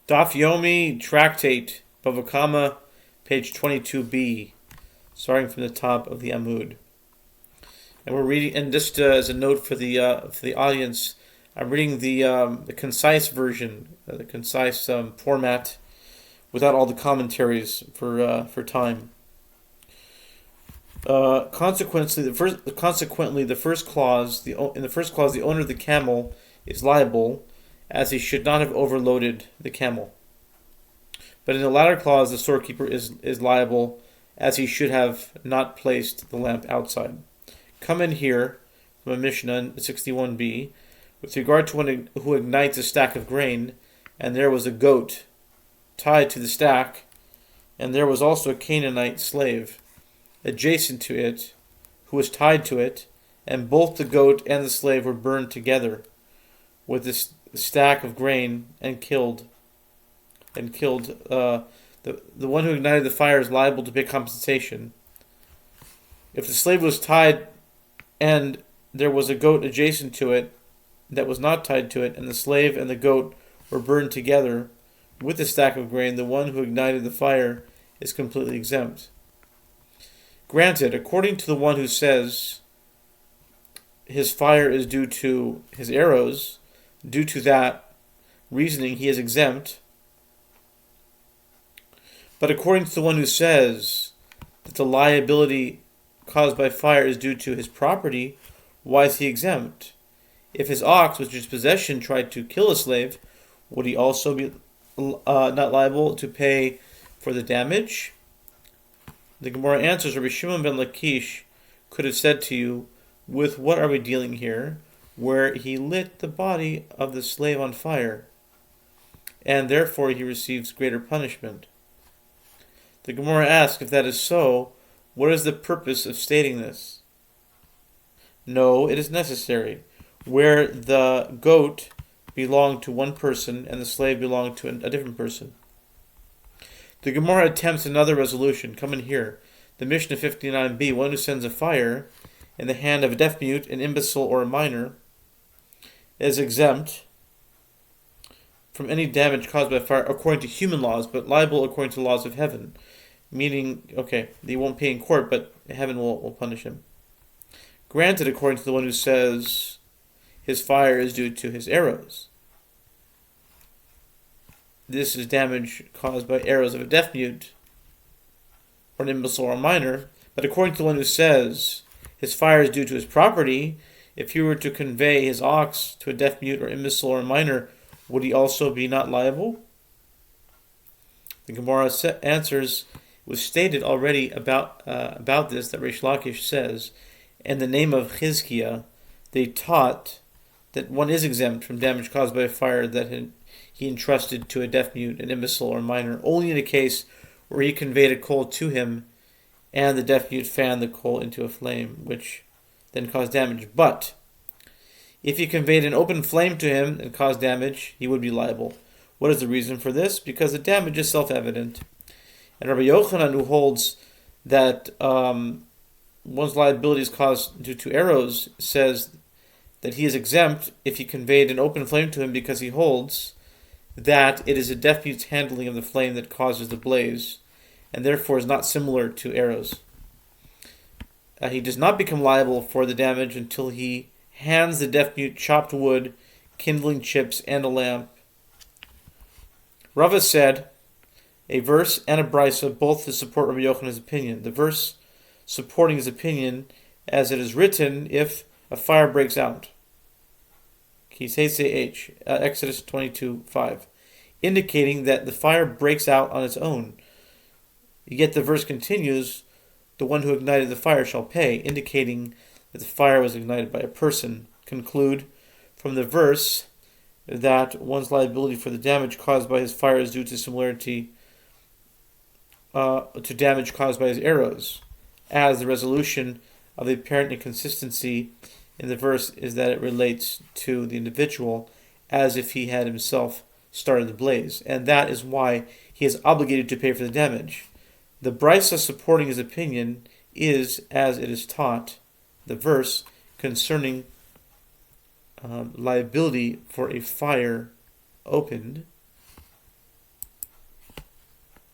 Daf Yomi Tractate, Bava, page 22b, starting from the top of the Amud. And we're reading, and just as a note for the audience, I'm reading the concise version, the concise format, without all the commentaries for time. Consequently, the first clause, the owner of the camel is liable, as he should not have overloaded the camel. But in the latter clause, the storekeeper is liable, as he should have not placed the lamp outside. Come in here from a Mishnah 61b, with regard to one who ignites a stack of grain, and there was a goat tied to the stack, and there was also a Canaanite slave adjacent to it, who was tied to it, and both the goat and the slave were burned together with this stack of grain and killed. The one who ignited the fire is liable to pay compensation. If the slave was tied and there was a goat adjacent to it that was not tied to it, and the slave and the goat were burned together with the stack of grain, the one who ignited the fire is completely exempt. Granted, according to the one who says his fire is due to his arrows, due to that reasoning he is exempt. But according to the one who says that the liability caused by fire is due to his property, why is he exempt? If his ox, which is possession, tried to kill a slave, would he also be not liable to pay for the damage? The Gemara answers, Rabbi Shimon ben Lakish could have said to you, with what are we dealing here? Where he lit the body of the slave on fire, and therefore he receives greater punishment. The Gemara asks, if that is so, what is the purpose of stating this? No, it is necessary. Where the goat belonged to one person and the slave belonged to a different person. The Gemara attempts another resolution. Come in here. The Mishnah 59b, one who sends a fire in the hand of a deaf mute, an imbecile, or a minor, is exempt from any damage caused by fire according to human laws, but liable according to laws of heaven. Meaning, he won't pay in court, but heaven will punish him. Granted, according to the one who says his fire is due to his arrows. This is damage caused by arrows of a deaf mute, or an imbecile, or a minor. But according to the one who says his fire is due to his property, if he were to convey his ox to a deaf mute, or imbecile, or a minor, would he also be not liable? The Gemara answers, it was stated already about this, that Reish Lakish says, in the name of Chizkiah, they taught that one is exempt from damage caused by a fire that he entrusted to a deaf mute, an imbecile, or minor, only in a case where he conveyed a coal to him and the deaf mute fanned the coal into a flame, which then caused damage. But if he conveyed an open flame to him and caused damage, he would be liable. What is the reason for this? Because the damage is self-evident. And Rabbi Yochanan, who holds that one's liability is caused due to arrows, says that he is exempt if he conveyed an open flame to him, because he holds that it is a deaf mute's handling of the flame that causes the blaze, and therefore is not similar to arrows. He does not become liable for the damage until he hands the deaf mute chopped wood, kindling chips, and a lamp. Rava said a verse and a brisa both to support Rabbi Yochanan's opinion. The verse supporting his opinion, as it is written, if a fire breaks out. Exodus 22:5, indicating that the fire breaks out on its own. Yet the verse continues, the one who ignited the fire shall pay, indicating that the fire was ignited by a person. Conclude from the verse that one's liability for the damage caused by his fire is due to similarity to damage caused by his arrows, as the resolution of the apparent inconsistency in the verse is that it relates to the individual as if he had himself started the blaze, and that is why he is obligated to pay for the damage. The brisa supporting his opinion is, as it is taught, the verse concerning liability for a fire opened